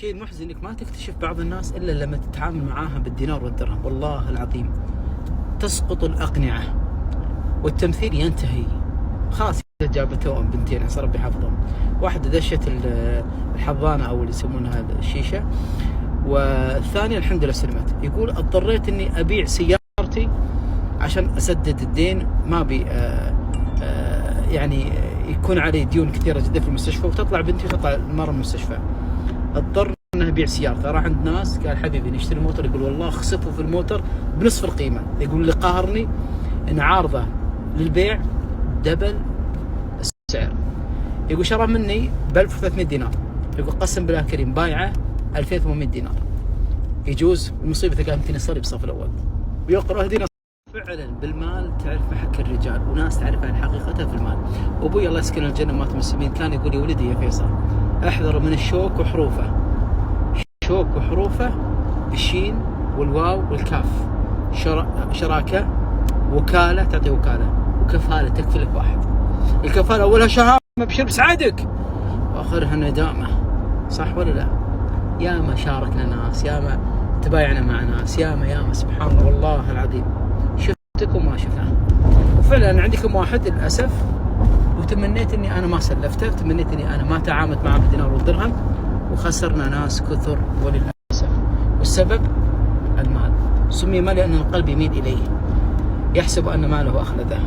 شيء محزن انك ما تكتشف بعض الناس الا لما تتعامل معاها بالدينار والدرهم. والله العظيم تسقط الاقنعه والتمثيل ينتهي. خلاص جابت توأم بنتين عسى ربي يحفظهم. واحده دشت الحضانه او اللي يسمونها الشيشه، والثانيه الحمد لله سلمت. يقول اضطريت اني ابيع سيارتي عشان اسدد الدين، ما بي يعني يكون علي ديون كثيره جدا في المستشفى، وتطلع بنتي وتطلع المره المستشفى. اضطر انه يبيع سيارته. راح عند ناس قال حبيبي نشتري موتر، يقول والله خسفوا في الموتر بنصف القيمه. يقول اللي قاهرني ان عارضه للبيع دبل السعر. يقول شرى مني ب 1300 دينار، يقول قسم بالله كريم بايعه 2800 دينار. يجوز المصيبه قال يمكن يصلي بالصف الاول ويقرا اهدنا. فعلا بالمال تعرف محك الرجال، وناس تعرف عن حقيقتها في المال. ابوي الله يسكن الجنه مات من سنين كان يقول يا ولدي يا فيصل احذر من الشوك وحروفه. شوك وحروفه الشين والواو والكاف. شراكه، وكاله تعطي وكاله، وكفاله تكفي لك واحد. الكفاله اولها شهاده ابشر بسعادك، واخرها ندامه. صح ولا لا؟ ياما شاركنا ناس، ياما تبايعنا مع ناس، ياما سبحان الله والله العظيم شفتكم ما شفناه. وفعلا عندكم واحد للاسف وتمنيت اني انا ما سلفته، وتمنيت اني انا ما تعاملت معه بالدينار والدرهم، وخسرنا ناس كثر وللاسف. والسبب المال. سمي مال لان القلب يميل اليه، يحسب ان ماله اخلده.